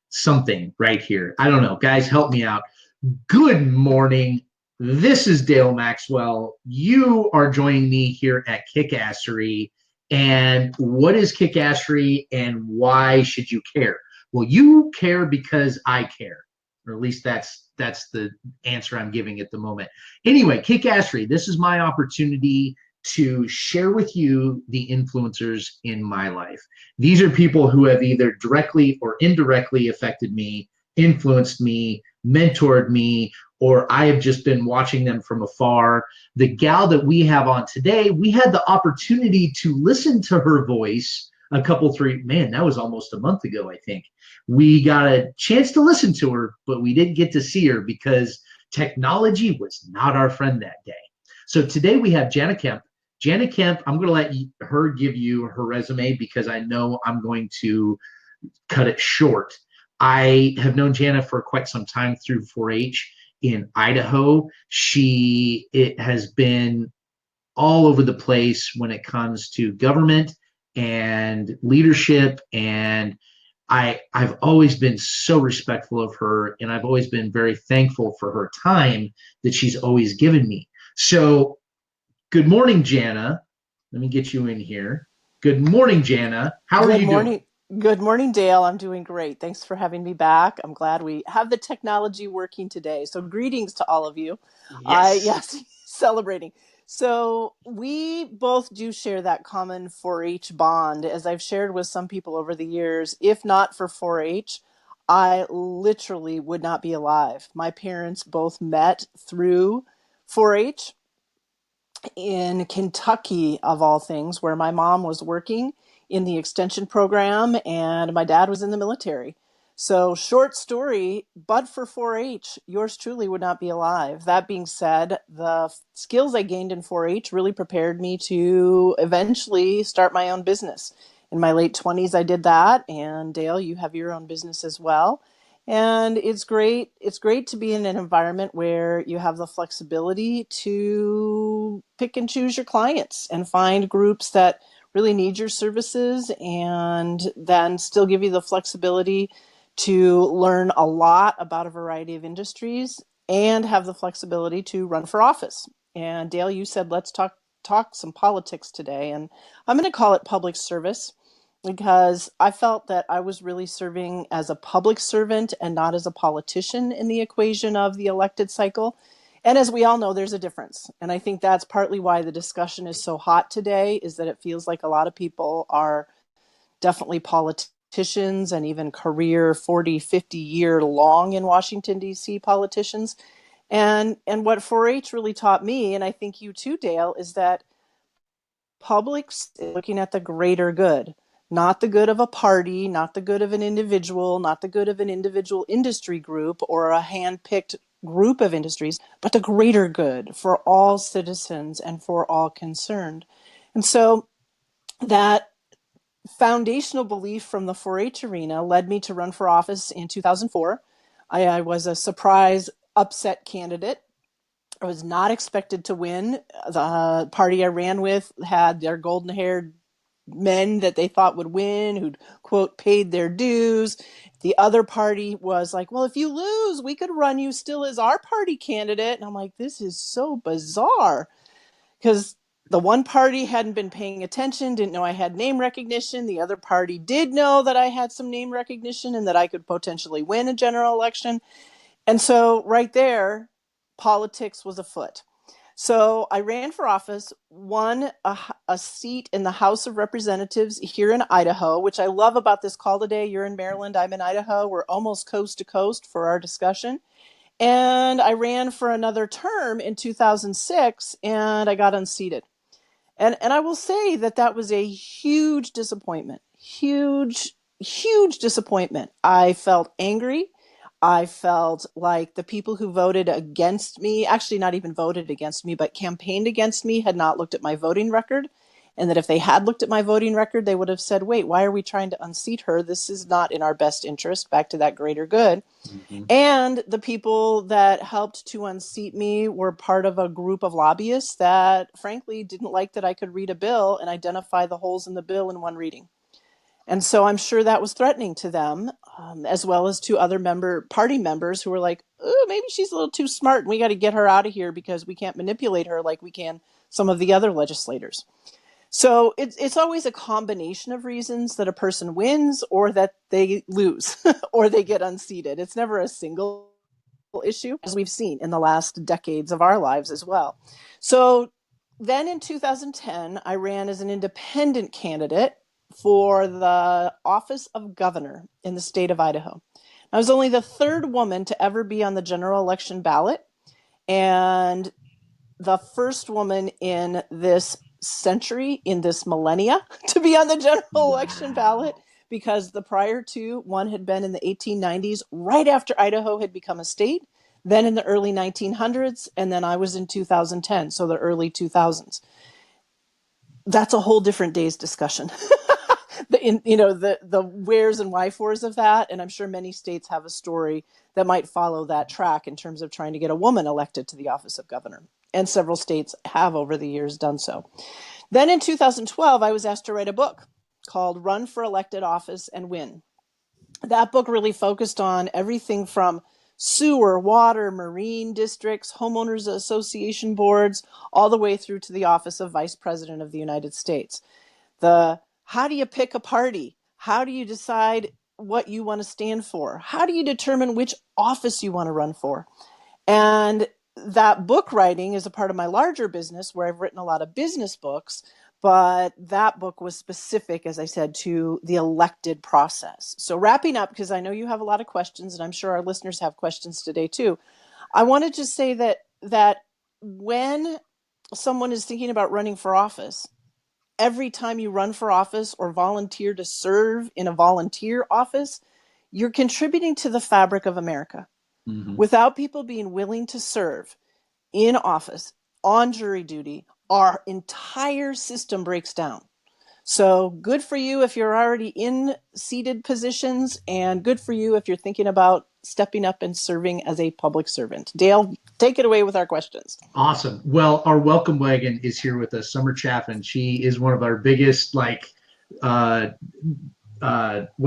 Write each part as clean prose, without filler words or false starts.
something right here. I don't know. Guys, help me out. Good morning. This is Dale Maxwell. You are joining me here at Kickassery. And what is Kickassery and why should you care? Well, you care because I care, or at least that's the answer I'm giving at the moment. Anyway, Kickassery, this is my opportunity to share with you the influencers in my life. These are people who have either directly or indirectly affected me, influenced me, mentored me, or I have just been watching them from afar. The gal that we have on today, we had the opportunity to listen to her voice a couple, three, man, that was almost a month ago, I think. We got a chance to listen to her, but we didn't get to see her because technology was not our friend that day. So today we have Jana Kemp. Jana Kemp, I'm going to let her give you her resume because I know I'm going to cut it short. I have known Jana for quite some time through 4-H in Idaho. It has been all over the place when it comes to government and leadership. And I've always been so respectful of her, and I've always been very thankful for her time that she's always given me. So good morning, Jana. Let me get you in here. Good morning, Jana. How are Good you doing? morning. Good morning, Dale. I'm doing great. Thanks for having me back. I'm glad we have the technology working today. So greetings to all of you. Yes. Yes, celebrating. So we both do share that common 4-H bond. As I've shared with some people over the years, if not for 4-H, I literally would not be alive. My parents both met through 4-H in Kentucky, of all things, where my mom was working in the extension program and my dad was in the military. So, short story, but for 4-H, yours truly would not be alive. That being said, the skills I gained in 4-H really prepared me to eventually start my own business. In my late 20s, I did that. And Dale, you have your own business as well. And it's great. It's great to be in an environment where you have the flexibility to pick and choose your clients and find groups that really need your services and then still give you the flexibility to learn a lot about a variety of industries and have the flexibility to run for office. And Dale, you said let's talk some politics today, and I'm going to call it public service because I felt that I was really serving as a public servant and not as a politician in the equation of the elected cycle. And as we all know, there's a difference. And I think that's partly why the discussion is so hot today, is that it feels like a lot of people are definitely politicians and even career 40, 50-year long in Washington, D.C. politicians. And what 4-H really taught me, and I think you too, Dale, is that public's looking at the greater good, not the good of a party, not the good of an individual, not the good of an individual industry group or a hand-picked group of industries, but the greater good for all citizens and for all concerned. And so that foundational belief from the 4-H arena led me to run for office in 2004. I was a surprise upset candidate. I was not expected to win. The party I ran with had their golden haired men that they thought would win, who'd, quote, paid their dues. The other party was like, well, if you lose, we could run you still as our party candidate. And I'm like, this is so bizarre because the one party hadn't been paying attention, didn't know I had name recognition. The other party did know that I had some name recognition and that I could potentially win a general election. And so right there, politics was afoot. So I ran for office, won a seat in the House of Representatives here in Idaho, which I love about this call today. You're in Maryland, I'm in Idaho. We're almost coast to coast for our discussion. And I ran for another term in 2006 and I got unseated. And I will say that that was a huge disappointment. Huge disappointment. I felt angry. I felt like the people who voted against me, actually not even voted against me, but campaigned against me, had not looked at my voting record. And that if they had looked at my voting record, they would have said, wait, why are we trying to unseat her? This is not in our best interest, back to that greater good. Mm-hmm. And the people that helped to unseat me were part of a group of lobbyists that, frankly, didn't like that I could read a bill and identify the holes in the bill in one reading. And so I'm sure that was threatening to them. as well as two other party members who were like, oh, maybe she's a little too smart and we got to get her out of here because we can't manipulate her like we can some of the other legislators. So it's always a combination of reasons that a person wins or that they lose or they get unseated. It's never a single issue, as we've seen in the last decades of our lives as well. So then in 2010, I ran as an independent candidate for the office of governor in the state of Idaho. I was only the third woman to ever be on the general election ballot and the first woman in this century, in this millennia, to be on the general election ballot, because the prior two, one had been in the 1890s, right after Idaho had become a state, then in the early 1900s, and then I was in 2010, so the early 2000s. That's a whole different day's discussion. The wheres and why fors of that, and I'm sure many states have a story that might follow that track in terms of trying to get a woman elected to the office of governor. And several states have over the years done so. Then in 2012, I was asked to write a book called Run for Elected Office and Win. That book really focused on everything from sewer, water, marine districts, homeowners association boards, all the way through to the office of Vice President of the United States. How do you pick a party? How do you decide what you want to stand for? How do you determine which office you want to run for? And that book writing is a part of my larger business where I've written a lot of business books, but that book was specific, as I said, to the elected process. So wrapping up, because I know you have a lot of questions and I'm sure our listeners have questions today too. I want to just say that when someone is thinking about running for office, every time you run for office or volunteer to serve in a volunteer office, you're contributing to the fabric of America. Mm-hmm. Without people being willing to serve in office, on jury duty, our entire system breaks down. So good for you if you're already in seated positions, and good for you if you're thinking about stepping up and serving as a public servant. Dale, take it away with our questions. Awesome. Well, our welcome wagon is here with us, Summer Chaffin. She is one of our biggest, what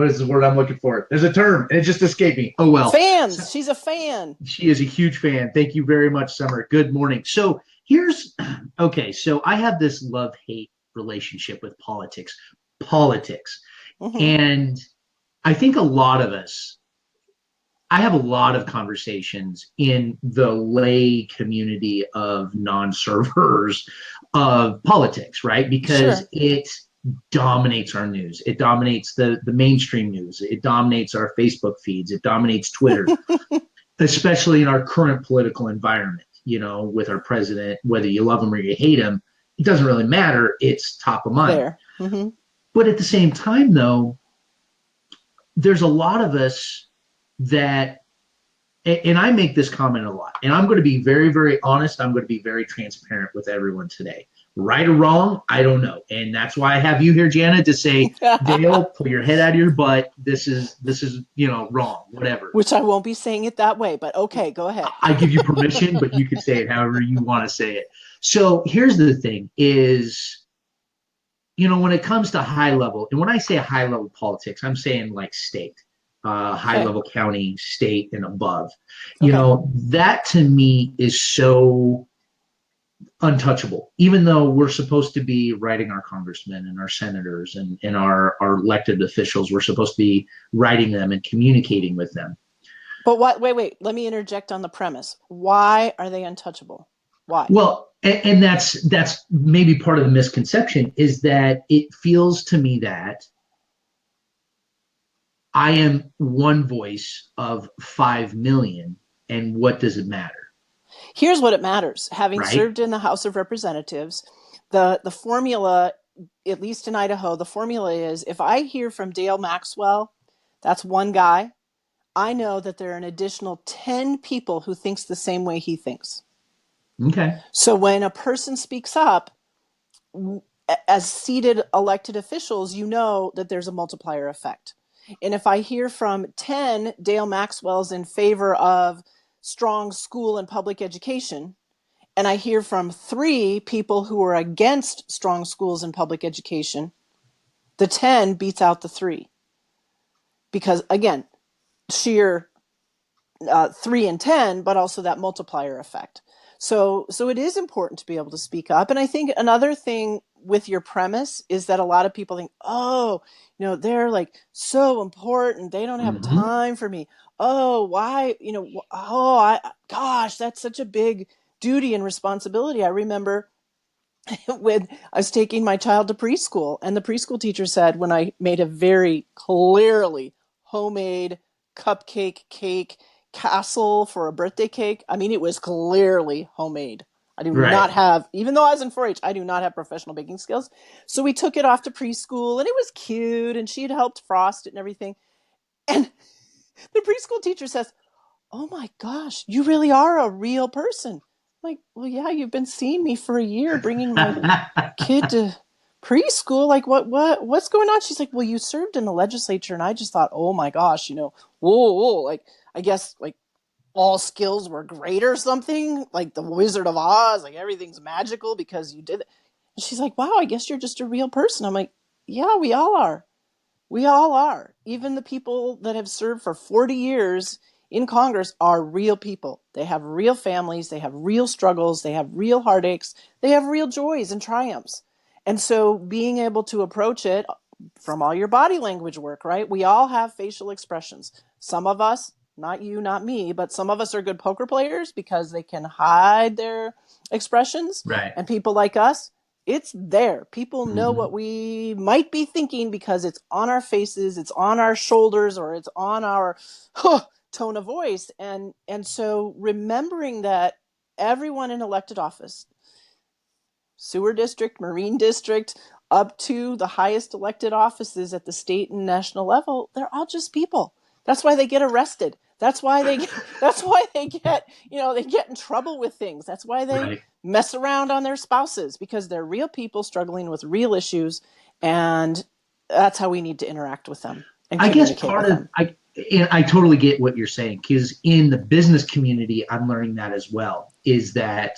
is the word I'm looking for? There's a term, and it just escaped me. Oh, well. Fans. She's a fan. She is a huge fan. Thank you very much, Summer. Good morning. So so I have this love-hate relationship with politics. Mm-hmm. And I think a lot of us, I have a lot of conversations in the lay community of non-servers of politics, right? Because it dominates our news. It dominates the mainstream news. It dominates our Facebook feeds. It dominates Twitter, especially in our current political environment, with our president, whether you love him or you hate him, it doesn't really matter. It's top of mind. Mm-hmm. But at the same time, though, there's a lot of us that, and I make this comment a lot, and I'm going to be very, very honest. I'm going to be very transparent with everyone today. Right or wrong, I don't know. And that's why I have you here, Jana, to say, Dale, pull your head out of your butt. This is wrong, whatever. Which I won't be saying it that way, but okay, go ahead. I give you permission, but you can say it however you want to say it. So here's the thing is, when it comes to high level, and when I say high level politics, I'm saying like state, high level county, state, and above. That to me is so untouchable, even though we're supposed to be writing our congressmen and our senators and our elected officials. We're supposed to be writing them and communicating with them. But wait, let me interject on the premise. Why are they untouchable? Why? Well, and that's maybe part of the misconception, is that it feels to me that I am one voice of 5 million, and what does it matter? Here's what it matters. Having served in the House of Representatives, the formula, at least in Idaho, the formula is, if I hear from Dale Maxwell, that's one guy, I know that there are an additional 10 people who thinks the same way he thinks. Okay. So when a person speaks up, as seated elected officials, you know that there's a multiplier effect. And if I hear from 10 Dale Maxwell's in favor of strong school and public education, and I hear from 3 people who are against strong schools and public education, the 10 beats out the 3. Because again, sheer 3 and 10, but also that multiplier effect. So it is important to be able to speak up. And I think another thing with your premise is that a lot of people think, oh, they're like so important. They don't have Hmm. time for me. Oh, why, gosh, that's such a big duty and responsibility. I remember when I was taking my child to preschool, and the preschool teacher said, when I made a very clearly homemade cupcake cake castle for a birthday cake, I mean, it was clearly homemade. I do Right. not have, even though I was in 4 H, I do not have professional baking skills. So we took it off to preschool, and it was cute, and she had helped frost it and everything. And the preschool teacher says, oh my gosh, you really are a real person. I'm like, well, yeah, you've been seeing me for a year, bringing my kid to preschool. Like, what's going on? She's like, well, you served in the legislature, and I just thought, oh my gosh, whoa, like, I guess like all skills were great or something, like the Wizard of Oz, like everything's magical because you did it. And she's like, wow, I guess you're just a real person. I'm like, yeah, we all are. We all are. Even the people that have served for 40 years in Congress are real people. They have real families. They have real struggles. They have real heartaches. They have real joys and triumphs. And so being able to approach it from all your body language work, right? We all have facial expressions. Some of us, not you, not me, but some of us are good poker players because they can hide their expressions. Right. And people like us, it's there. People know Hmm. what we might be thinking because it's on our faces, it's on our shoulders, or it's on our tone of voice. And so remembering that everyone in elected office, sewer district, marine district, up to the highest elected offices at the state and national level, they're all just people. That's why they get arrested. That's why they get, they get in trouble with things. That's why they Right. mess around on their spouses, because they're real people struggling with real issues, and that's how we need to interact with them and I guess communicate part with of them. I totally get what you're saying because in the business community, I'm learning that as well. Is that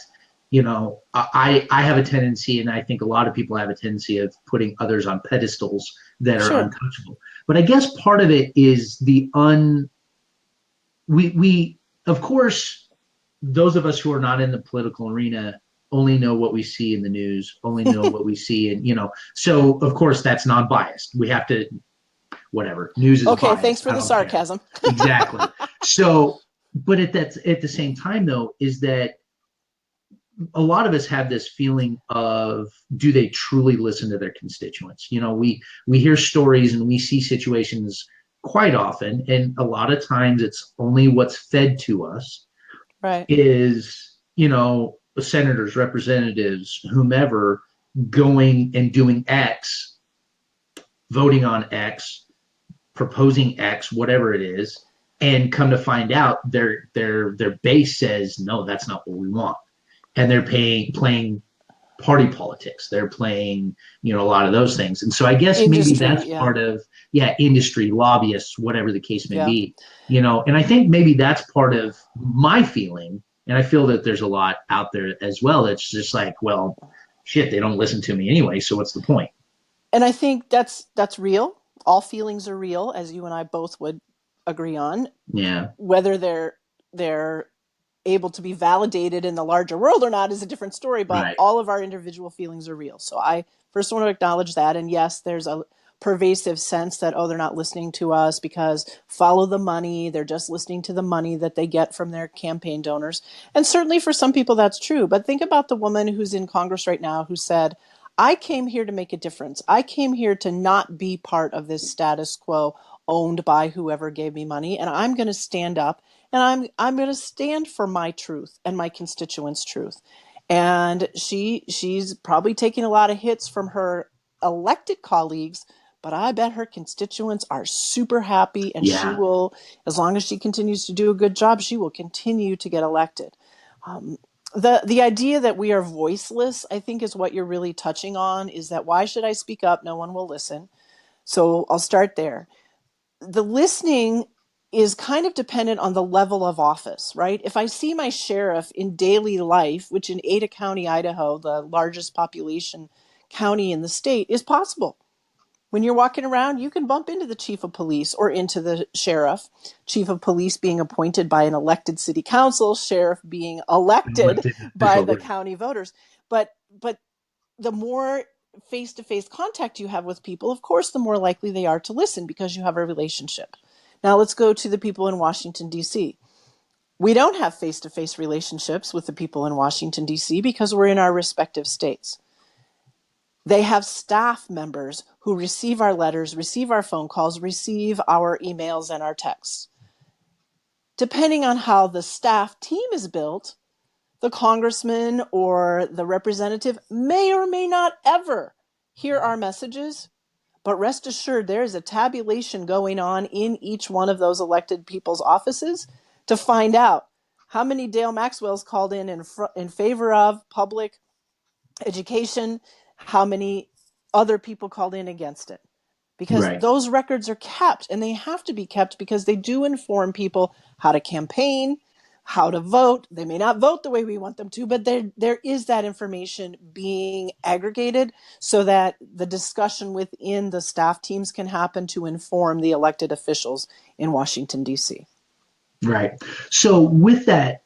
I have a tendency, and I think a lot of people have a tendency of putting others on pedestals that are Sure. untouchable. But I guess part of it is the un we of course those of us who are not in the political arena only know what we see in the news, only know what we see, and so of course that's non-biased. We have to whatever. News is Okay, thanks biased. for I the don't care. sarcasm. Exactly. So, but at the same time though, is that a lot of us have this feeling of do they truly listen to their constituents? We hear stories and we see situations quite often, and a lot of times it's only what's fed to us Right. is senators, representatives, whomever going and doing X, voting on X, proposing X, whatever it is, and come to find out their base says no, that's not what we want, and they're playing party politics. They're playing a lot of those things, and so I guess maybe Industry, that's yeah. part of industry lobbyists, whatever the case may Yeah. be, and I think maybe that's part of my feeling, and I feel that there's a lot out there as well. It's just like, well, shit, they don't listen to me anyway, so what's the point? And I think that's real. All feelings are real, as you and I both would agree on. Yeah. Whether they're able to be validated in the larger world or not is a different story, but Right. all of our individual feelings are real. So I first want to acknowledge that. And yes, there's a pervasive sense that, oh, they're not listening to us because follow the money. They're just listening to the money that they get from their campaign donors. And certainly for some people that's true. But think about the woman who's in Congress right now who said, I came here to make a difference. I came here to not be part of this status quo owned by whoever gave me money. And I'm going to stand up and I'm going to stand for my truth and my constituents' truth. And she's probably taking a lot of hits from her elected colleagues, but I bet her constituents are super happy, and she Yeah. will, as long as she continues to do a good job, she will continue to get elected. Um, the idea that we are voiceless, I think, is what you're really touching on. Is that why should I speak up? No one will listen. So I'll start there. The listening is kind of dependent on the level of office, right? If I see my sheriff in daily life, which in Ada County, Idaho, the largest population county in the state, is possible. When you're walking around, you can bump into the chief of police or into the sheriff. Chief of police being appointed by an elected city council, sheriff being elected Elected by official, the right? county voters. But the more face-to-face contact you have with people, of course, the more likely they are to listen because you have a relationship. Now let's go to the people in Washington, D.C. We don't have face-to-face relationships with the people in Washington, D.C. because we're in our respective states. They have staff members who receive our letters, receive our phone calls, receive our emails and our texts. Depending on how the staff team is built, the congressman or the representative may or may not ever hear our messages, but rest assured there is a tabulation going on in each one of those elected people's offices to find out how many Dale Maxwell's called in favor of public education, how many other people called in against it. Because Right. those records are kept, and they have to be kept because they do inform people how to campaign, how to vote. They may not vote the way we want them to, but there is that information being aggregated so that the discussion within the staff teams can happen to inform the elected officials in Washington, D.C. Right. So with that,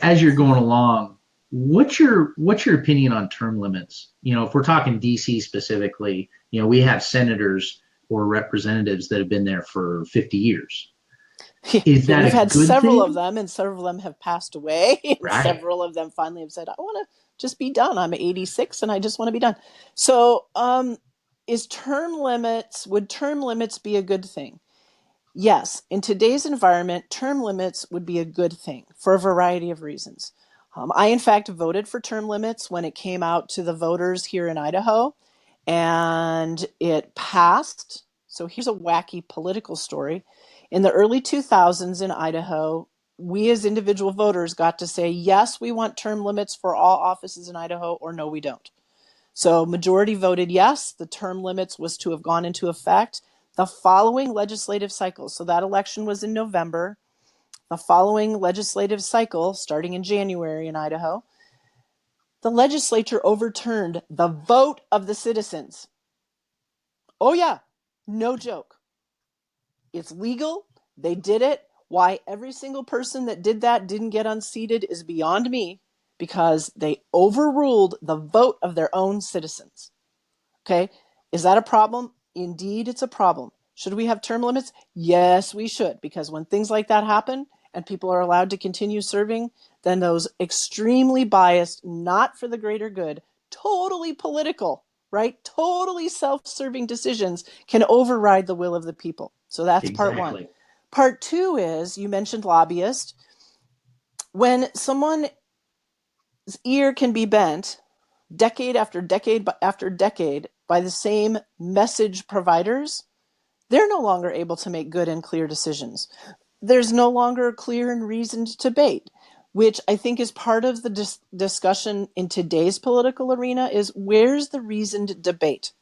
as you're going along, what's your opinion on term limits? If we're talking DC specifically, we have senators or representatives that have been there for 50 years. Is Yeah, that we've a had good several of thing? them, and several of them have passed away, and Right. several of them finally have said, I want to just be done. I'm 86 and I just want to be done. So, would term limits be a good thing? Yes, in today's environment, term limits would be a good thing for a variety of reasons. I, in fact, voted for term limits when it came out to the voters here in Idaho, and it passed. So here's a wacky political story. In the early 2000s in Idaho, we as individual voters got to say, yes, we want term limits for all offices in Idaho, or no, we don't. So majority voted yes, the term limits was to have gone into effect the following legislative cycle. So that election was in November. The following legislative cycle, starting in January in Idaho, the legislature overturned the vote of the citizens. Oh, yeah, no joke. It's legal. They did it. Why every single person that did that didn't get unseated is beyond me, because they overruled the vote of their own citizens. Okay. Is that a problem? Indeed, it's a problem. Should we have term limits? Yes, we should, because when things like that happen and people are allowed to continue serving, then those extremely biased, not for the greater good, totally political, right? Totally self-serving decisions can override the will of the people. So that's part one. Exactly. Part two is, you mentioned lobbyists. When someone's ear can be bent decade after decade after decade by the same message providers, they're no longer able to make good and clear decisions. There's no longer a clear and reasoned debate, which I think is part of the discussion in today's political arena is, where's the reasoned debate?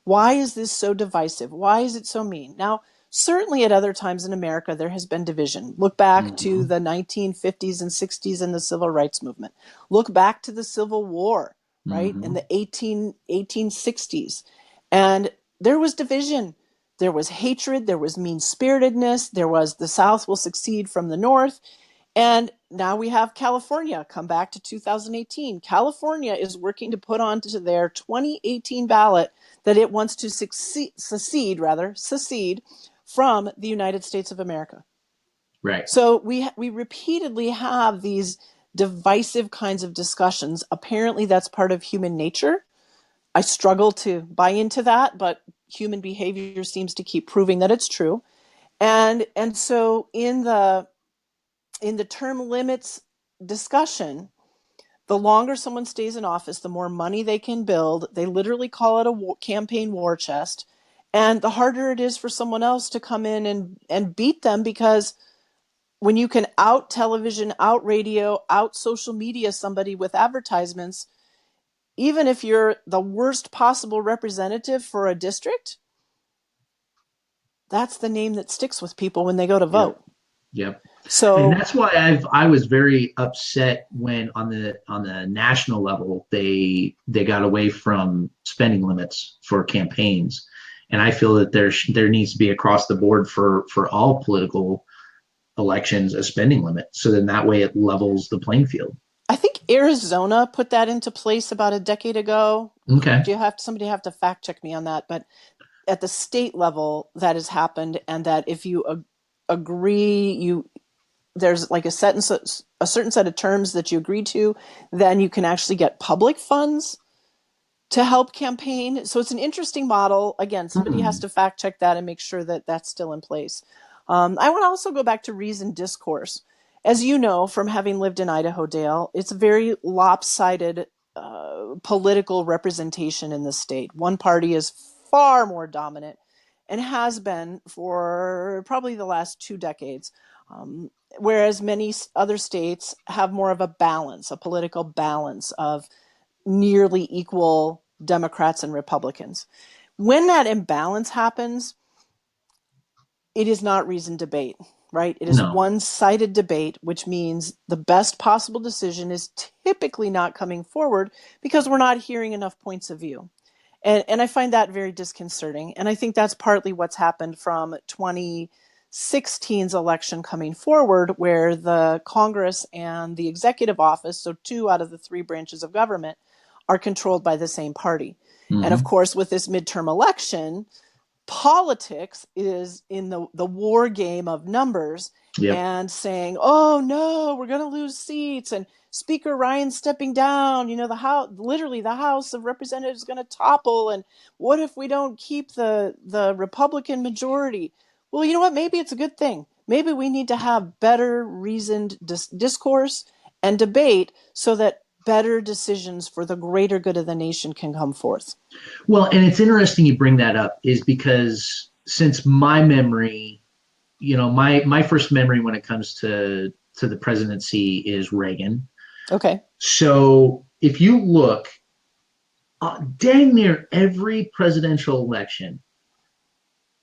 Why is this so divisive? Why is it so mean? Now, certainly at other times in America, there has been division. Look back to Hmm. the 1950s and 60s and the civil rights movement. Look back to the Civil War, right, in Hmm. the 1860s. And there was division. There was hatred. There was mean-spiritedness. There was the South will succeed from the North. And now we have California. Come back to 2018. California is working to put onto their 2018 ballot that it wants to secede from the United States of America. Right. So we repeatedly have these divisive kinds of discussions. Apparently, that's part of human nature. I struggle to buy into that, but human behavior seems to keep proving that it's true. And so in the term limits discussion, the longer someone stays in office, the more money they can build. They literally call it a campaign war chest. And the harder it is for someone else to come in and beat them, because when you can out television, out radio, out social media somebody with advertisements, even if you're the worst possible representative for a district, that's the name that sticks with people when they go to Yep. vote. Yep. And So, that's why I was very upset when on the national level they got away from spending limits for campaigns. And I feel that there needs to be across the board for all political elections a spending limit. So then that way it levels the playing field. I think Arizona put that into place about a decade ago. Okay. Somebody have to fact check me on that, but at the state level that has happened, and that if you agree, there's like a certain set of terms that you agree to, then you can actually get public funds to help campaign. So it's an interesting model. Again, somebody has to fact check that and make sure that that's still in place. I want to also go back to reasoned discourse. As you know, from having lived in Idaho, Dale, it's a very lopsided political representation in the state. One party is far more dominant and has been for probably the last 2 decades. Whereas many other states have more of a balance, a political balance of nearly equal Democrats and Republicans. When that imbalance happens, it is not reasoned debate, right? It is No. one-sided debate, which means the best possible decision is typically not coming forward because we're not hearing enough points of view. And I find that very disconcerting. And I think that's partly what's happened from 2016's election coming forward, where the Congress and the executive office, so 2 out of the 3 branches of government, are controlled by the same party. And of course, with this midterm election, politics is in the war game of numbers. Yep. And saying, oh no, we're going to lose seats, and Speaker Ryan stepping down, the House, literally the House of Representatives is going to topple, and what if we don't keep the Republican majority? Well, you know what? Maybe it's a good thing. Maybe we need to have better reasoned discourse and debate so that better decisions for the greater good of the nation can come forth. Well, and it's interesting you bring that up, is because since my memory, my first memory when it comes to the presidency is Reagan. Okay. So if you look, dang near every presidential election,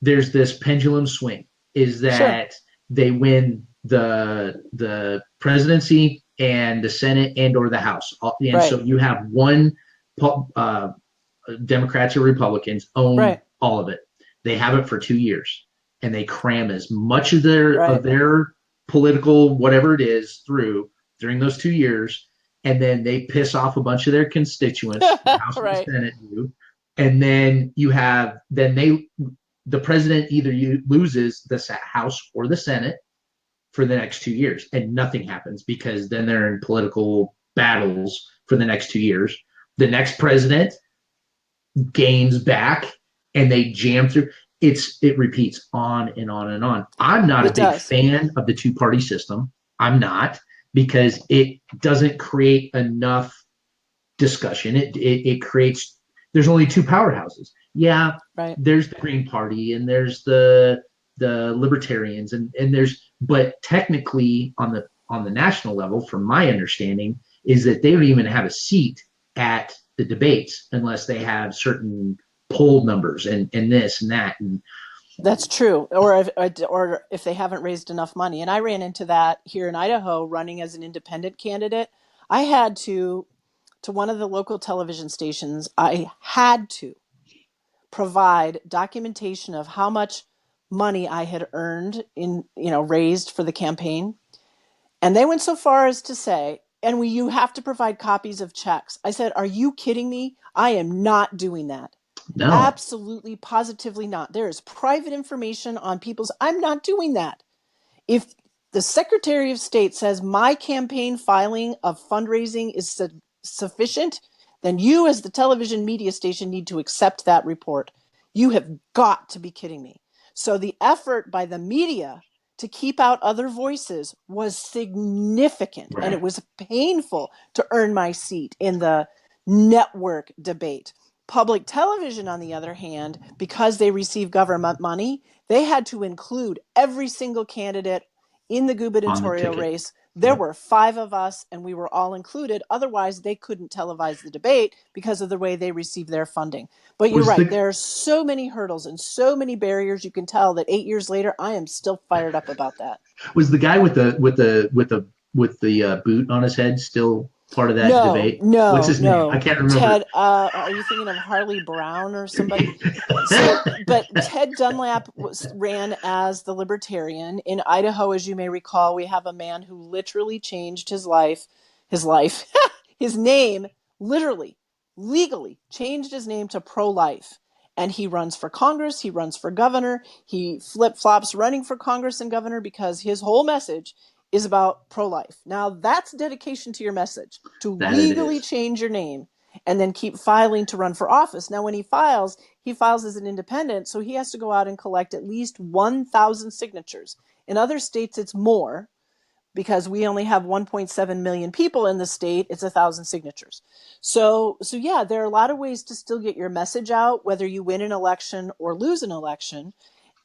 there's this pendulum swing. Is that they win the presidency and the Senate and or the House, and so you have one Democrats or Republicans own all of it. They have it for 2 years, and they cram as much of their political whatever it is through during those 2 years, and then they piss off a bunch of their constituents, the House and the Senate do, and then the president either loses the House or the Senate for the next 2 years, and nothing happens because then they're in political battles for the next 2 years. The next president gains back, and they jam through. It repeats on and on and on. I'm not a big fan of the 2-party system. I'm not, because it doesn't create enough discussion. It creates. There's only 2 powerhouses. Yeah, there's the Green Party and there's the Libertarians and but technically on the national level, from my understanding, is that they don't even have a seat at the debates unless they have certain poll numbers and this and that. And that's true. Or if they haven't raised enough money. And I ran into that here in Idaho running as an independent candidate. I had to one of the local television stations, I had to provide documentation of how much money I had earned raised for the campaign. And they went so far as to say, and you have to provide copies of checks. I said, are you kidding me? I am not doing that. No. Absolutely, positively not. There is private information on people's. I'm not doing that. If the Secretary of State says my campaign filing of fundraising is sufficient, then you as the television media station need to accept that report. You have got to be kidding me. So the effort by the media to keep out other voices was significant, and it was painful to earn my seat in the network debate. Public television, on the other hand, because they receive government money, they had to include every single candidate in the gubernatorial race. There were 5 of us, and we were all included. Otherwise, they couldn't televise the debate because of the way they receive their funding. But you're right. There are so many hurdles and so many barriers. You can tell that 8 years later, I am still fired up about that. Was the guy with the boot on his head still part of that No, debate? What's no, his name? I no. can't remember. Ted, are you thinking of Harley Brown or somebody? So, but Ted Dunlap ran as the Libertarian. In Idaho, as you may recall, we have a man who literally changed his life, his name, literally, legally changed his name to pro-life. And he runs for Congress, he runs for governor, he flip-flops running for Congress and governor because his whole message is about pro-life. Now, that's dedication to your message, to That it legally is. change your name and then keep filing to run for office. Now, when he files as an independent, so he has to go out and collect at least 1,000 signatures. In other states, it's more because we only have 1.7 million people in the state. It's 1,000 signatures. So yeah, there are a lot of ways to still get your message out, whether you win an election or lose an election.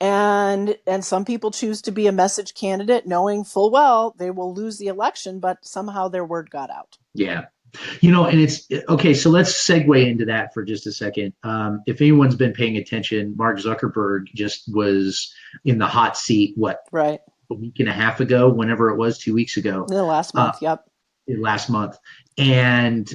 And some people choose to be a message candidate knowing full well they will lose the election, but somehow their word got out. Yeah. You know, and it's okay. So let's segue into that for just a second. If anyone's been paying attention, Mark Zuckerberg just was in the hot seat, what, Right. a week and a half ago, whenever it was, 2 weeks ago, In the last uh, month. Yep. last month. And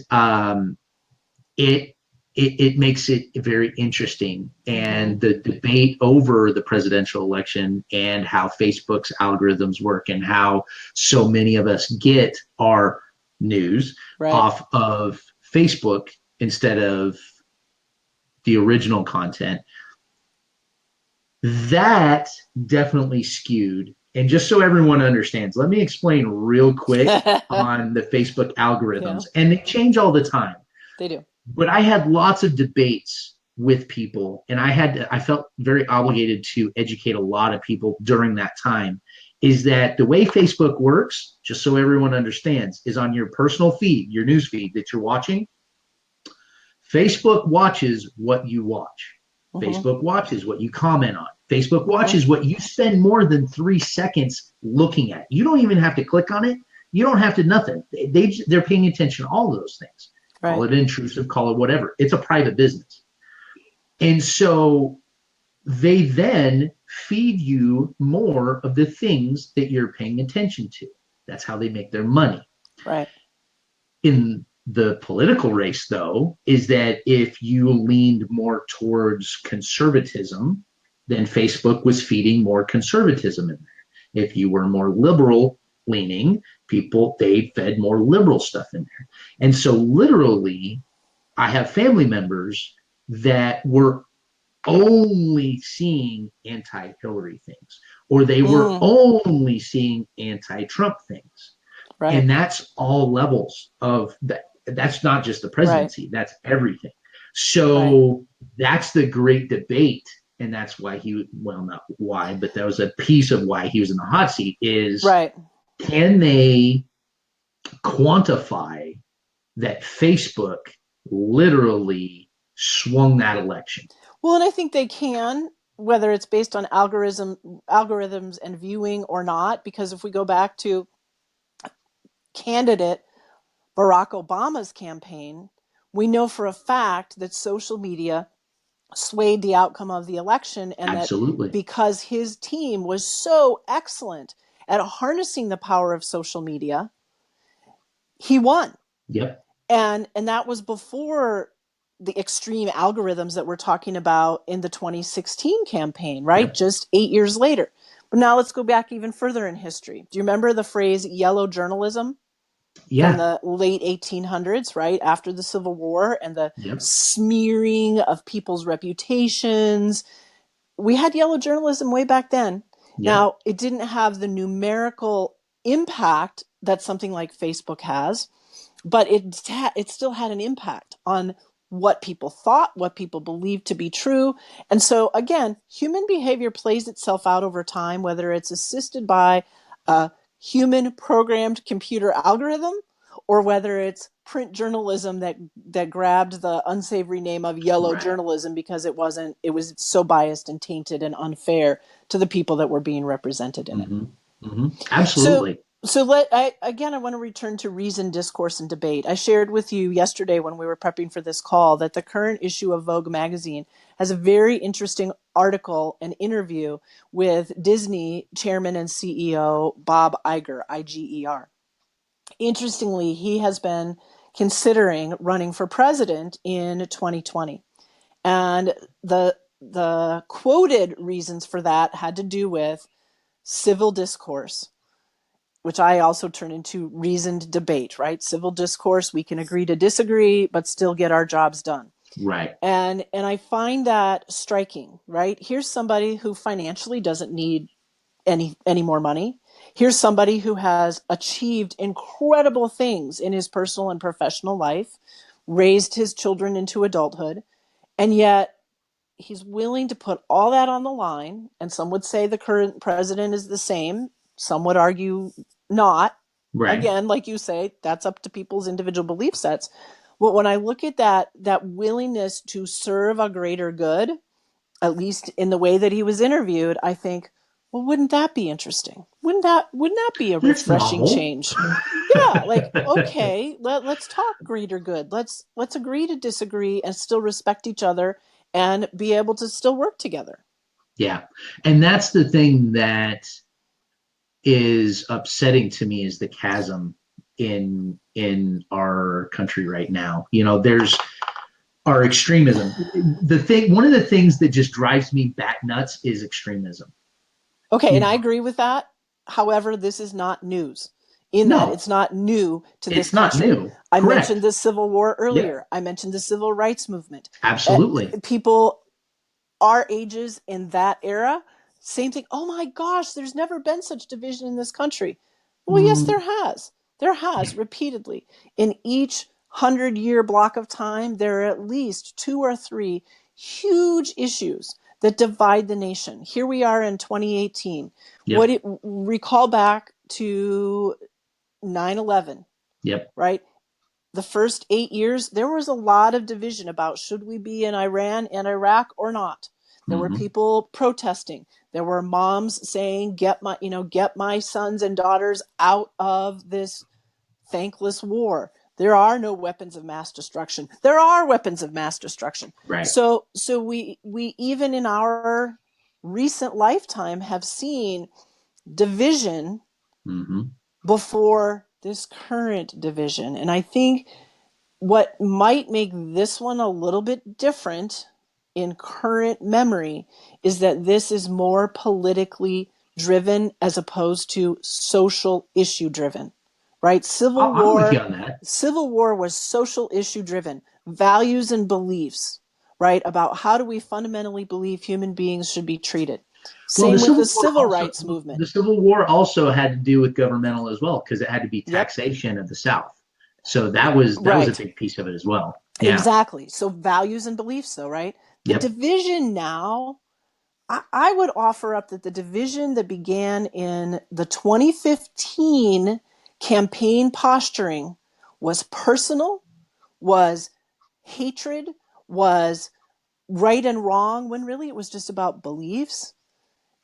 it, it makes it very interesting. Mm-hmm. And the debate over the presidential election and how Facebook's algorithms work and how so many of us get our news Right. off of Facebook instead of the original content, that definitely skewed. And just so everyone understands, let me explain real quick on the Facebook Yeah, algorithms. And they change all the time. they do. But I had lots of debates with people, and I felt very obligated to educate a lot of people during that time. Is that the way Facebook works? Just so everyone understands, is on your personal feed, your news feed that you're watching. Facebook watches what you watch. Mm-hmm. Facebook watches what you comment on. Facebook Mm-hmm. watches what you spend more than 3 seconds looking at. You don't even have to click on it. You don't have to nothing. They're paying attention to all of those things. Call Right. it intrusive, call it whatever. It's a private business. And so they then feed you more of the things that you're paying attention to. That's how they make their money. Right. In the political race, though, is that if you leaned more towards conservatism, then Facebook was feeding more conservatism in there. If you were more liberal leaning, they fed more liberal stuff in there. And so, literally, I have family members that were only seeing anti Hillary things, or they were Mm. only seeing anti Trump things. Right. And that's all levels of that. That's not just the Right. presidency, that's everything. Right. So that's the great debate. And that's why well, not why, but that was a piece of why he was in the hot seat is Right. can they quantify that Facebook literally swung that election? Well, and I think they can, whether it's based on algorithms and viewing or not, because if we go back to candidate Barack Obama's campaign, we know for a fact that social media swayed the outcome of the election, and that Absolutely. because his team was so excellent at harnessing the power of social media, he won. Yep. And that was before the extreme algorithms that we're talking about in the 2016 campaign, right? Yep. Just 8 years later. But now let's go back even further in history. Do you remember the phrase yellow journalism from Yeah. the late 1800s, right? After the Civil War and the Yep. smearing of people's reputations. We had yellow journalism way back then. Yep. Now, it didn't have the numerical impact that something like Facebook has, but it still had an impact on what people thought, what people believed to be true. And so again, human behavior plays itself out over time, whether it's assisted by a human programmed computer algorithm or whether it's print journalism that grabbed the unsavory name of yellow Correct. journalism because it was so biased and tainted and unfair to the people that were being represented in it. Mm-hmm. Mm-hmm. So, Absolutely. I want to return to reason, discourse, and debate. I shared with you yesterday when we were prepping for this call that the current issue of Vogue magazine has a very interesting article and interview with Disney chairman and CEO Bob Iger, Iger. Interestingly, he has been considering running for president in 2020. And the quoted reasons for that had to do with civil discourse, which I also turn into reasoned debate, right? Civil discourse, we can agree to disagree, but still get our jobs done. Right. And I find that striking, right? Here's somebody who financially doesn't need any more money. Here's somebody who has achieved incredible things in his personal and professional life, raised his children into adulthood, and yet he's willing to put all that on the line. And some would say the current president is the same. Some would argue not. Right. Again, like you say, that's up to people's individual belief sets. But when I look at that willingness to serve a greater good, at least in the way that he was interviewed, I think, well, wouldn't that be interesting? Wouldn't that be a That's refreshing novel. change? Yeah, like, okay, let's talk greater good. Let's agree to disagree and still respect each other and be able to still work together. Yeah. And that's the thing that is upsetting to me is the chasm in our country right now. There's our extremism. One of the things that just drives me bat nuts is extremism. Okay, You and I know, agree with that. However, this is not news in that no, it's not new to this it's not country. new. I mentioned Correct. the Civil War Yep. earlier. I mentioned the Civil Rights Movement. Absolutely. People our ages in that era, same thing. Oh my gosh, there's never been such division in this country. Well, yes, Mm, there has. There has repeatedly. In each 100-year block of time, there are at least two or three huge issues that divide the nation. Here we are in 2018. yep. Recall back to 9/11, Yep. right? The first 8 years, there was a lot of division about should we be in Iran and Iraq or not. There were Mm-hmm. people protesting. There were moms saying, get my sons and daughters out of this thankless war. There are no weapons of mass destruction. There are weapons of mass destruction. Right. So we even in our recent lifetime have seen division Mm-hmm. before this current division. And I think what might make this one a little bit different in current memory is that this is more politically driven as opposed to social issue driven, right? I'm with you on that. Civil War was social issue driven, values and beliefs, right? About how do we fundamentally believe human beings should be treated. Well, Same with the civil rights movement. The Civil War also had to do with governmental as well because it had to be Yep. taxation of the South. So that was a Right. big piece of it as well. Yeah. Exactly. So values and beliefs, though, right? The Yep. division now, I would offer up that the division that began in the 2015 campaign posturing was personal, was hatred, was right and wrong, when really it was just about beliefs.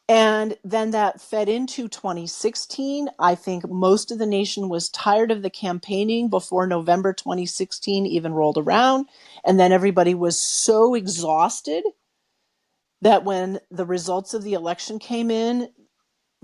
And then that fed into 2016. I think most of the nation was tired of the campaigning before November 2016 even rolled around. And then everybody was so exhausted that when the results of the election came in,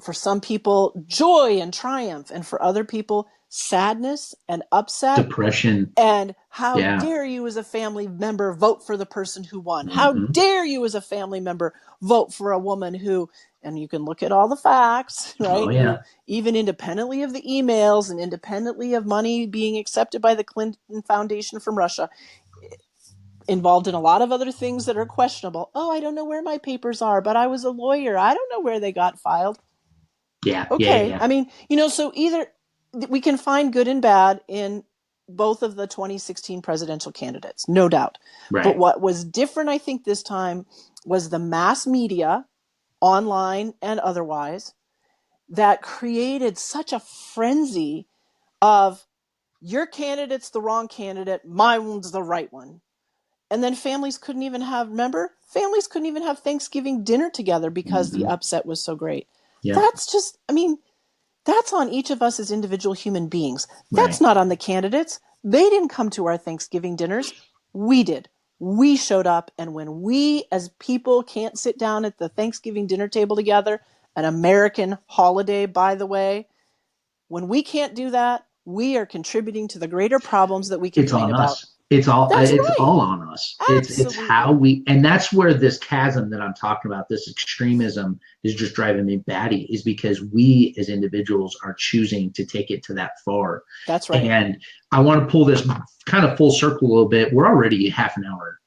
for some people, joy and triumph, and for other people, sadness and upset. Depression. And how Yeah. dare you as a family member vote for the person who won? How Mm-hmm. dare you as a family member vote for a woman who, and you can look at all the facts, Oh right? yeah. Even independently of the emails and independently of money being accepted by the Clinton Foundation from Russia, involved in a lot of other things that are questionable. Oh, I don't know where my papers are, but I was a lawyer. I don't know where they got filed. Yeah. Yeah. Okay. Yeah. I mean, so either we can find good and bad in both of the 2016 presidential candidates, no doubt. But Right. what was different, I think, this time was the mass media, online and otherwise, that created such a frenzy of your candidate's the wrong candidate, my one's the right one. And then families couldn't even have Thanksgiving dinner together because the Mm-hmm. upset was so great. Yeah. That's just, I mean, that's on each of us as individual human beings. That's Right. not on the candidates. They didn't come to our Thanksgiving dinners. We did. We showed up. And when we as people can't sit down at the Thanksgiving dinner table together, an American holiday, by the way, when we can't do that, we are contributing to the greater problems that we It's complain on about. us. It's all That's it's right. all on us. It's how Absolutely. we, and that's where this chasm that I'm talking about, this extremism is just driving me batty, is because we as individuals are choosing to take it to that far. That's right. And I want to pull this kind of full circle a little bit. We're already half an hour.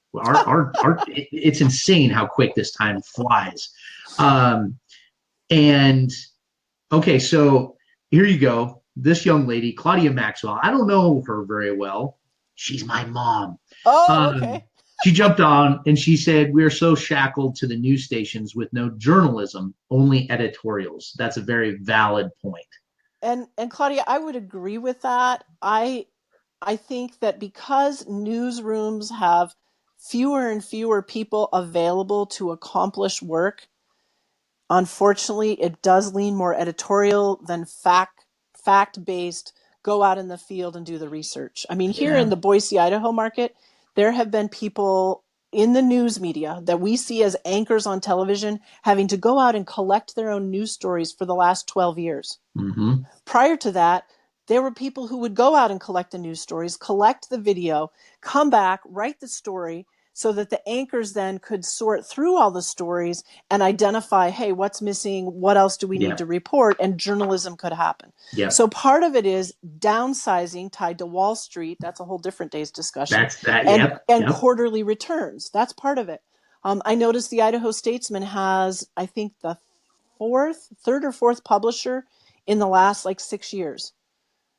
It's insane how quick this time flies. Um, and okay, so here you go. This young lady, Claudia Maxwell, I don't know her very well. She's my mom. Oh, Um, okay. she jumped on and she said, "We're so shackled to the news stations with no journalism, only editorials." That's a very valid point. And Claudia, I would agree with that. I think that because newsrooms have fewer and fewer people available to accomplish work, unfortunately, it does lean more editorial than fact based. Go out in the field and do the research. I mean, here Yeah. in the Boise, Idaho market, there have been people in the news media that we see as anchors on television having to go out and collect their own news stories for the last 12 years. Mm-hmm. Prior to that, there were people who would go out and collect the news stories, collect the video, come back, write the story so that the anchors then could sort through all the stories and identify, hey, what's missing? What else do we need Yeah. to report? And journalism could happen. Yeah. So part of it is downsizing tied to Wall Street. That's a whole different day's discussion. That's that. And, Yep. and Yep. quarterly returns. That's part of it. I noticed the Idaho Statesman has, I think, the third or fourth publisher in the last like 6 years.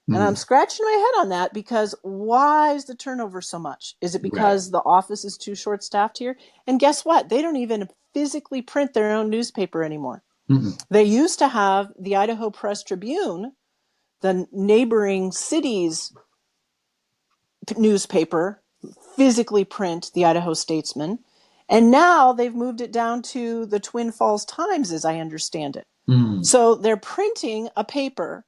And I'm Mm, scratching my head on that because why is the turnover so much? Is it right. because the office is too short staffed here? And guess what? They don't even physically print their own newspaper anymore. Mm-mm. They used to have the Idaho Press Tribune, the neighboring city's newspaper, physically print the Idaho Statesman. And now they've moved it down to the Twin Falls Times, as I understand it. Mm, So they're printing a paper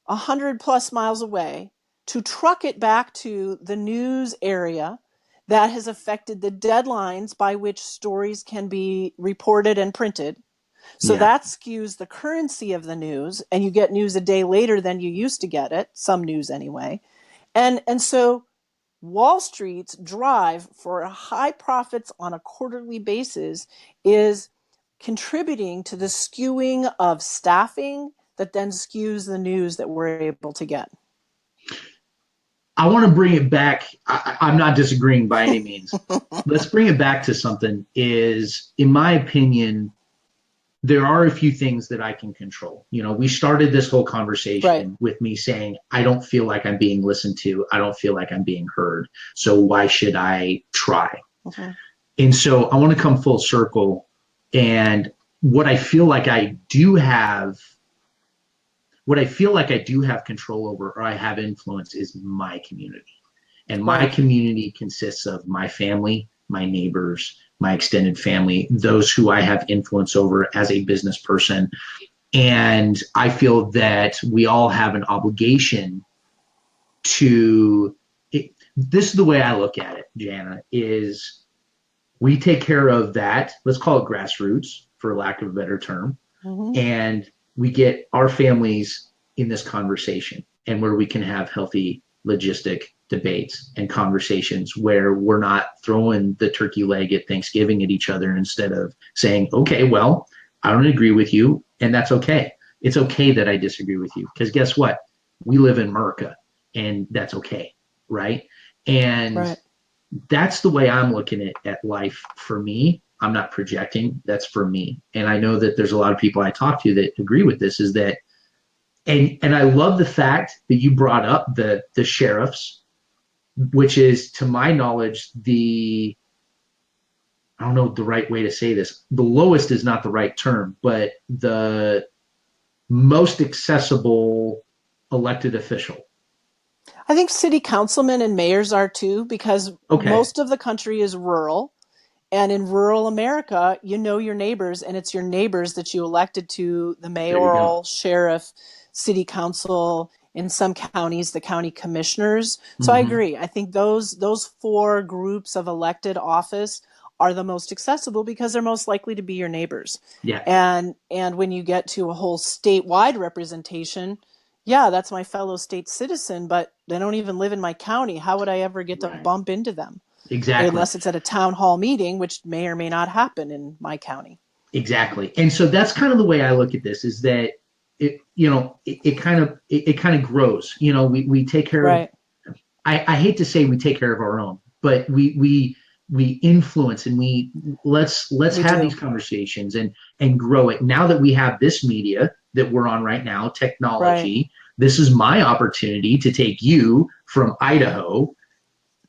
100+ miles away to truck it back to the news area that has affected the deadlines by which stories can be reported and printed. So yeah. that skews the currency of the news, and you get news a day later than you used to get it, some news anyway. And so Wall Street's drive for high profits on a quarterly basis is contributing to the skewing of staffing that then skews the news that we're able to get. I want to bring it back. I'm not disagreeing by any means. Let's bring it back to something. Is, in my opinion, there are a few things that I can control. We started this whole Right. conversation with me saying, I don't feel like I'm being listened to. I don't feel like I'm being heard. So why should I try? Mm-hmm. And so I want to come full circle. And what I feel like I do have, what I feel like I do have control over, or I have influence, is my community. And my Right. community consists of my family, my neighbors, my extended family, those who I have influence over as a business person. And I feel that we all have an obligation to this is the way I look at it, Jana, is we take care of that. Let's call it grassroots, for lack of a better term. Mm-hmm. And we get our families in this conversation, and where we can have healthy logistic debates and conversations where we're not throwing the turkey leg at Thanksgiving at each other, instead of saying, okay, well, I don't agree with you, and that's okay. It's okay that I disagree with you, because guess what? We live in America, and that's okay, right? And Right. that's the way I'm looking at life for me. I'm not projecting. That's for me. And I know that there's a lot of people I talk to that agree with this, is that, and I love the fact that you brought up the sheriffs, which is, to my knowledge, I don't know the right way to say this. The lowest is not the right term, but the most accessible elected official. I think city councilmen and mayors are too, because Okay. most of the country is rural. And in rural America, you know your neighbors, and it's your neighbors that you elected to the There you go. mayoral, sheriff, city council, in some counties, the county commissioners. So I Mm-hmm. agree. I think those four groups of elected office are the most accessible because they're most likely to be your neighbors. Yeah. And when you get to a whole statewide representation, yeah, that's my fellow state citizen, but they don't even live in my county. How would I ever get to Right. bump into them? Exactly. Unless it's at a town hall meeting, which may or may not happen in my county. Exactly. And so that's kind of the way I look at this, is that it kind of grows. We take care of, Right, I hate to say we take care of our own, but we influence, and let's we have these do. conversations and grow it. Now that we have this media that we're on right now, Right, technology, this is my opportunity to take you from Idaho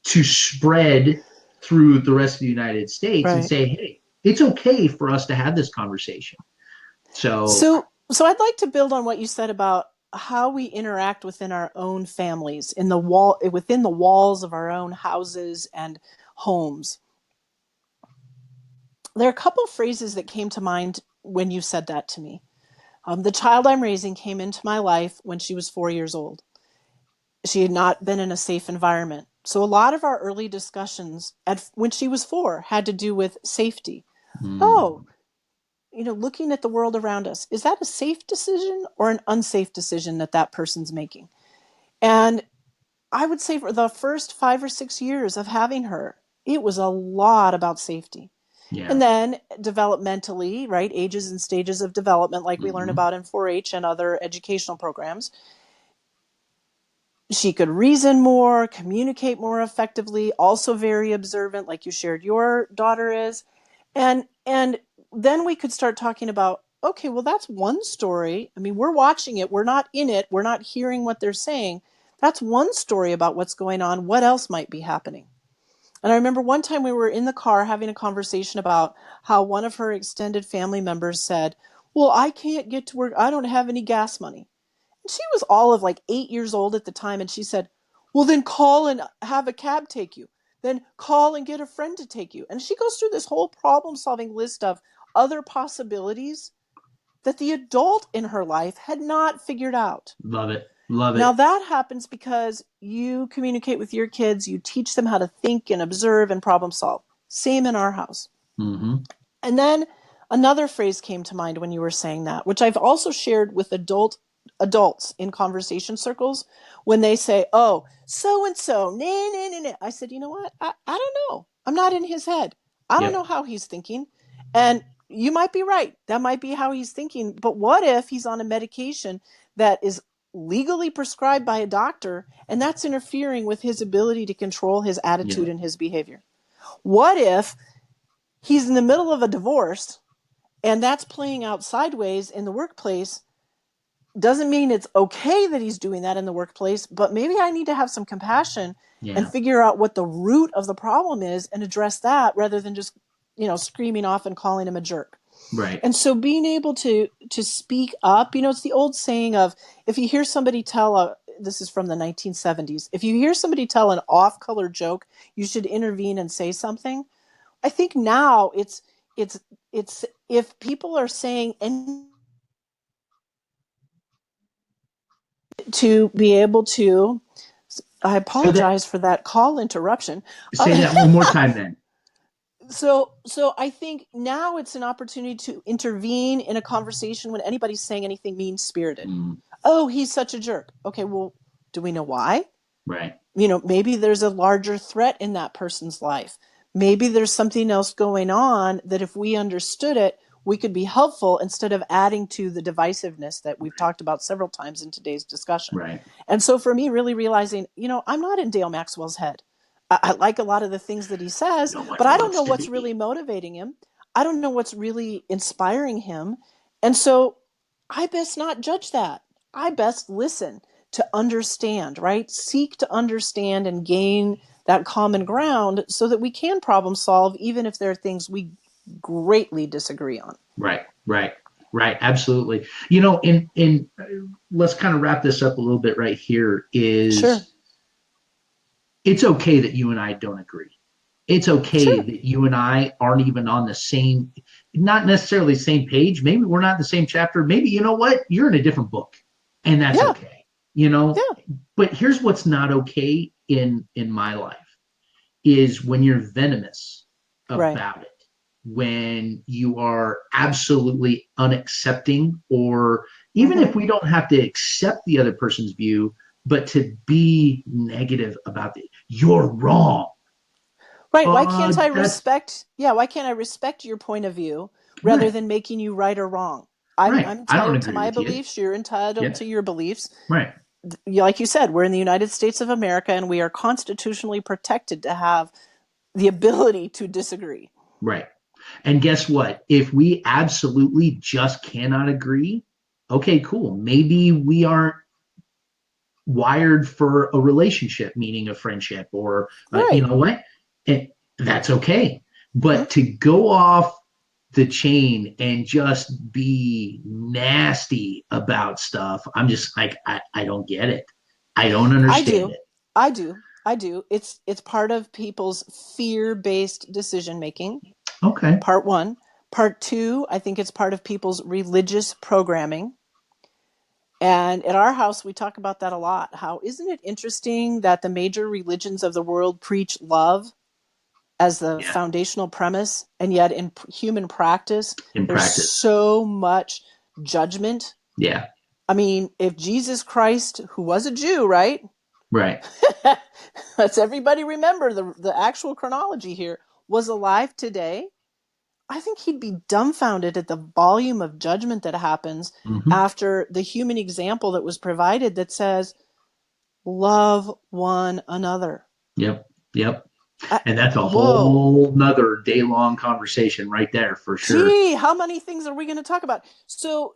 to spread through the rest of the United States and right. say, hey, it's okay for us to have this conversation. So, So I'd like to build on what you said about how we interact within our own families, in the wall, within the walls of our own houses and homes. There are a couple of phrases that came to mind when you said that to me. The child I'm raising came into my life when she was 4 years old. She had not been in a safe environment. So a lot of our early discussions when she was 4 had to do with safety. Oh, mm, looking at the world around us, is that a safe decision or an unsafe decision that that person's making? And I would say for the first 5 or 6 years of having her, it was a lot about safety. yeah. And then developmentally, right, ages and stages of development, like we learn Mm-hmm. about in 4 H and other educational programs, she could reason more, communicate more effectively, also very observant, like you shared your daughter is. And then we could start talking about, okay, well, that's one story. I mean, we're watching it, we're not in it, we're not hearing what they're saying. That's one story about what's going on. What else might be happening? And I remember one time we were in the car having a conversation about how one of her extended family members said, well, I can't get to work, I don't have any gas money. She was all of like 8 years old at the time, and she said, well, then call and have a cab take you, then call and get a friend to take you. And she goes through this whole problem solving list of other possibilities that the adult in her life had not figured out. Love it. Love Now it. that happens because you communicate with your kids, you teach them how to think and observe and problem solve. Same in our house. Mm-hmm. And then another phrase came to mind when you were saying that, which I've also shared with adults in conversation circles when they say, "Oh, so and so, nah, nah, nah, nah." I said, "You know what? I don't know. I'm not in his head. I don't Yep. know how he's thinking." And you might be right. That might be how he's thinking. But what if he's on a medication that is legally prescribed by a doctor and that's interfering with his ability to control his attitude Yep. and his behavior? What if he's in the middle of a divorce and that's playing out sideways in the workplace? Doesn't mean it's okay that he's doing that in the workplace, but maybe I need to have some compassion and Yeah. figure out what the root of the problem is and address that rather than just, screaming off and calling him a jerk. Right. And so being able to speak up, it's the old saying of, if you hear somebody tell a this is from the 1970s. If you hear somebody tell an off-color joke, you should intervene and say something. I think now it's it's if people are saying anything to be able to, I So that apologize for that call interruption. say that one more time then. So I think now it's an opportunity to intervene in a conversation when anybody's saying anything mean spirited. Mm, Oh, he's such a jerk. Okay, well, do we know why? right. Maybe there's a larger threat in that person's life. Maybe there's something else going on that if we understood it, we could be helpful instead of adding to the divisiveness that we've Right. talked about several times in today's discussion. Right. And so for me, really realizing, I'm not in Dale Maxwell's head. I like a lot of the things that he says, No one but I don't know wants to what's really be. motivating him. I don't know what's really inspiring him. And so I best not judge that. I best listen to understand, right? Seek to understand and gain that common ground so that we can problem solve, even if there are things we greatly disagree on. Right. Right. Right. Absolutely. In let's kind of wrap this up a little bit right here. Sure, Is it's okay that you and I don't agree. It's okay sure. that you and I aren't even on the same, not necessarily the same page. Maybe we're not in the same chapter. Maybe, you know what? You're in a different book, and that's Yeah, okay. You know, yeah, but here's what's not okay in my life is when you're venomous right. about it, when you are absolutely unaccepting or even if we don't have to accept the other person's view, but to be negative about it. You're wrong. Right. Why can't I That's respect? Yeah. Why can't I respect your point of view rather right. than making you right or wrong? I'm Right. I don't entitled to agree my with you. beliefs. You're entitled Yeah. to your beliefs. Right. Like you said, we're in the United States of America and we are constitutionally protected to have the ability to disagree. Right. And guess what? If we absolutely just cannot agree, okay, cool. Maybe we aren't wired for a relationship, meaning a friendship, or you Right. know what? And that's okay. Mm-hmm. But to go off the chain and just be nasty about stuff, I'm just like, I don't get it. I don't I understand do. it. I do. I do. It's part of people's fear-based decision making. Okay. Part one. Part two, I think it's part of people's religious programming. And at our house, we talk about that a lot. How isn't it interesting that the major religions of the world preach love as the Yeah. foundational premise, and yet in human practice, In there's practice. so much judgment? Yeah. I mean, if Jesus Christ, who was a Jew, right? Right. Let's everybody remember the actual chronology here, was alive today, I think he'd be dumbfounded at the volume of judgment that happens Mm-hmm. after the human example that was provided that says, love one another. Yep. Yep. I, And that's a whoa. whole nother day long conversation right there for sure. Gee, how many things are we going to talk about? So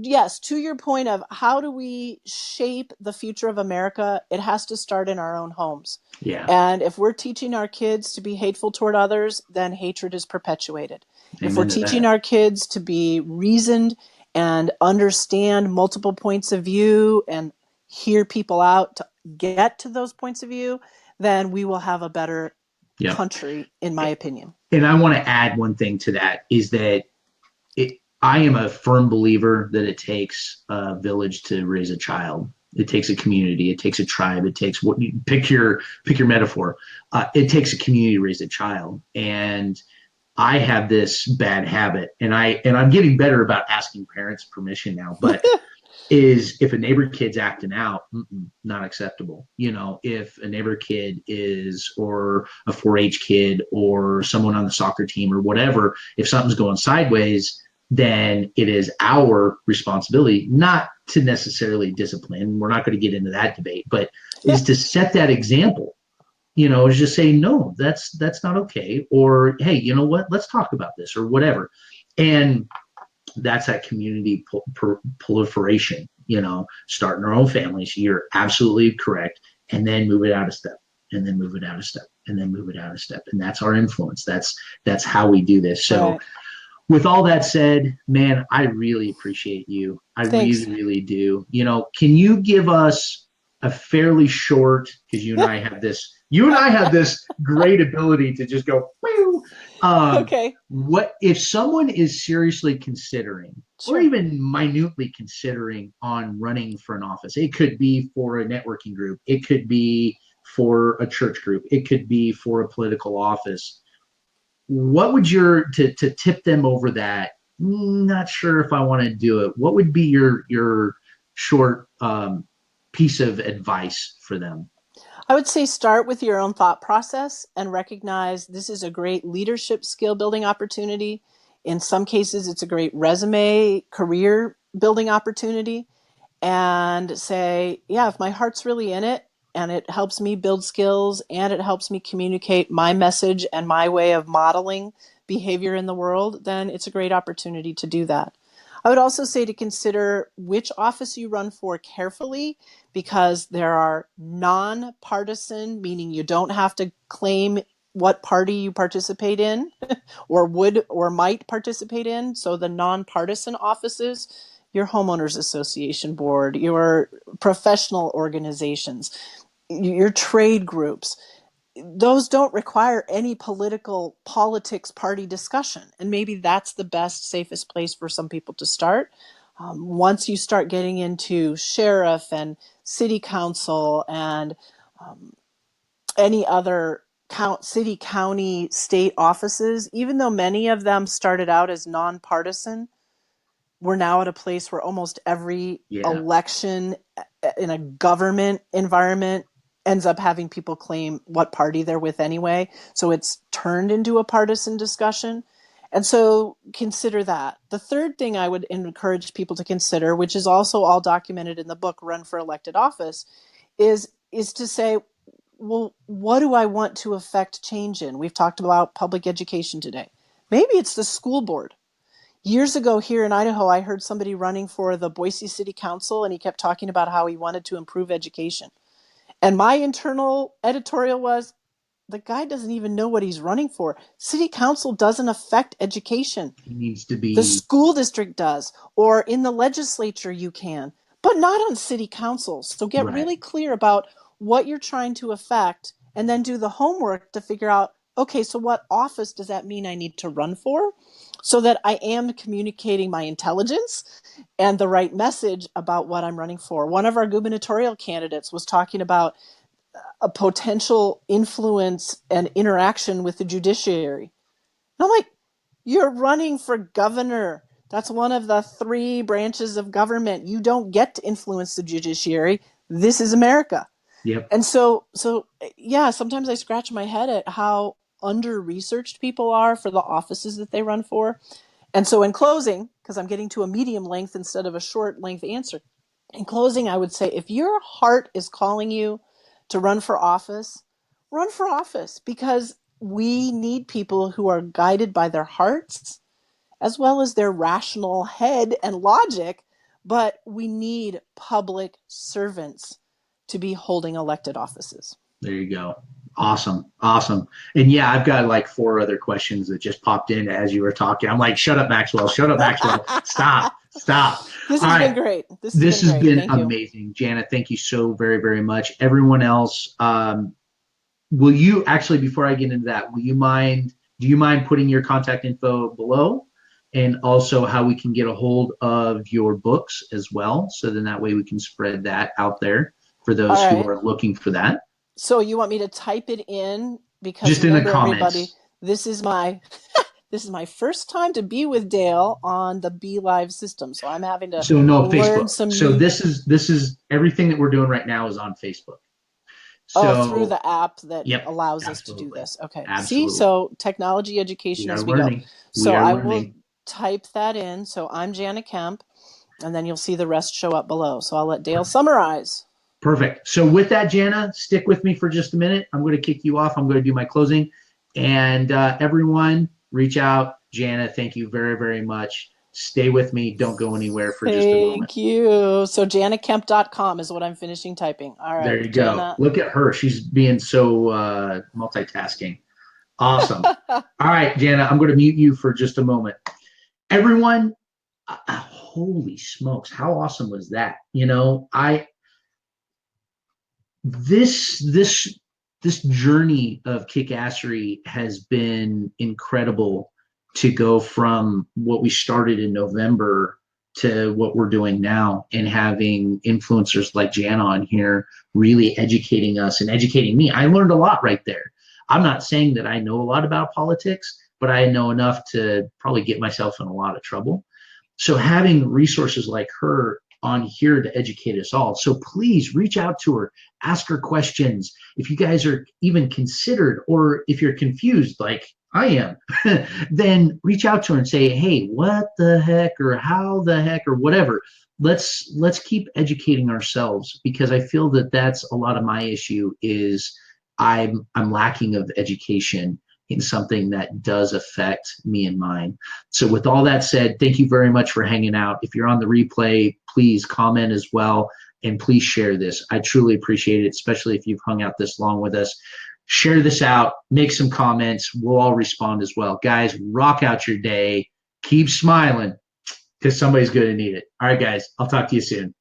yes, to your point of how do we shape the future of America, it has to start in our own homes. Yeah. And if we're teaching our kids to be hateful toward others, then hatred is perpetuated. If we're Amen to teaching that. our kids to be reasoned and understand multiple points of view and hear people out to get to those points of view, then we will have a better Yep. country, in my opinion. And I want to add one thing to that is that I am a firm believer that it takes a village to raise a child. It takes a community. It takes a tribe. It takes what you pick your metaphor. It takes a community to raise a child. And I have this bad habit, and I'm getting better about asking parents permission now. But is if a neighbor kid's acting out, not acceptable. You know, if a neighbor kid is, or a 4-H kid, or someone on the soccer team, or whatever, if something's going sideways, then it is our responsibility not to necessarily discipline. We're not going to get into that debate, but is to set that example. You know, is just say no, that's not okay, or hey, you know what? Let's talk about this, or whatever. And that's that community proliferation, you know, starting our own families. You're absolutely correct. And then move it out a step, and then move it out a step, and then move it out a step. And that's our influence. That's how we do this. So Right. with all that said, man, I really appreciate you. I really, Thanks. really do. You know, can you give us a fairly short, because you and I have this great ability to just go, Whew. Okay. What if someone is seriously considering, or Sure. even minutely considering on running for an office? It could be for a networking group. It could be for a church group. It could be for a political office. What would to tip them over that? Not sure if I want to do it. What would be your short piece of advice for them? I would say start with your own thought process and recognize this is a great leadership skill building opportunity. In some cases, it's a great resume career building opportunity. And say, yeah, if my heart's really in it and it helps me build skills and it helps me communicate my message and my way of modeling behavior in the world, then it's a great opportunity to do that. I would also say to consider which office you run for carefully, because there are nonpartisan, meaning you don't have to claim what party you participate in or would or might participate in. So the nonpartisan offices, your homeowners association board, your professional organizations, your trade groups, those don't require any politics party discussion. And maybe that's the best, safest place for some people to start. Once you start getting into sheriff and city council and um, any other city, county, state offices, even though many of them started out as nonpartisan, we're now at a place where almost every Yeah. election in a government environment ends up having people claim what party they're with anyway. So it's turned into a partisan discussion. And so consider that. The third thing I would encourage people to consider, which is also all documented in the book, Run for Elected Office, is to say, well, what do I want to affect change in? We've talked about public education today. Maybe it's the school board. Years ago here in Idaho, I heard somebody running for the Boise City Council, and he kept talking about how he wanted to improve education. And my internal editorial was, the guy doesn't even know what he's running for. City council doesn't affect education. He needs to be. The school district does, or in the legislature you can, but not on city council. So get really clear about what you're trying to affect, and then do the homework to figure out, okay, so what office does that mean I need to run for, so that I am communicating my intelligence and the right message about what I'm running for. One of our gubernatorial candidates was talking about a potential influence and interaction with the judiciary. And I'm like, you're running for governor. That's one of the 3 branches of government. You don't get to influence the judiciary. This is America. Yep. And so yeah, sometimes I scratch my head at how under-researched people are for the offices that they run for. And so in closing, because I'm getting to a medium length instead of a short length answer, in closing, I would say, if your heart is calling you to run for office, because we need people who are guided by their hearts as well as their rational head and logic, but we need public servants to be holding elected offices. There you go. Awesome. And yeah, I've got like 4 other questions that just popped in as you were talking. I'm like, shut up, Maxwell. Stop. This has been great. This has been amazing. Jana, thank you so very, very much. Everyone else, will you actually, before I get into that, do you mind putting your contact info below, and also how we can get a hold of your books as well? So then that way we can spread that out there for those who are looking for that. So you want me to type it in? Because just in the comments. Everybody, this is my first time to be with Dale on the Be Live system, so I'm having to learn Facebook. some. This is everything that we're doing right now is on Facebook. So through the app that allows us to do this. Okay. Absolutely. See, so technology education as we go. So I will type that in. So I'm Jana Kemp, and then you'll see the rest show up below. So I'll let Dale summarize. Perfect. So with that, Jana, stick with me for just a minute. I'm going to kick you off. I'm going to do my closing. And everyone, reach out. Jana, thank you very, very much. Stay with me. Don't go anywhere for just a moment. Thank you. So janakemp.com is what I'm finishing typing. All right. There you go. Look at her. She's being so multitasking. Awesome. All right, Jana, I'm going to mute you for just a moment. Everyone, holy smokes. How awesome was that? This journey of kickassery has been incredible, to go from what we started in November to what we're doing now, and having influencers like Jana on here really educating us and educating me. I learned a lot right there. I'm not saying that I know a lot about politics, but I know enough to probably get myself in a lot of trouble. So having resources like her on here to educate us all. So please reach out to her, ask her questions. If you guys are even considered, or if you're confused like I am, then reach out to her and say, hey, what the heck, or how the heck, or whatever. Let's keep educating ourselves, because I feel that that's a lot of my issue, is I'm lacking of education in something that does affect me and mine. So with all that said, thank you very much for hanging out. If you're on the replay, please comment as well, and please share this. I truly appreciate it, especially if you've hung out this long with us. Share this out, make some comments. We'll all respond as well. Guys, rock out your day. Keep smiling, because somebody's going to need it. All right, guys, I'll talk to you soon.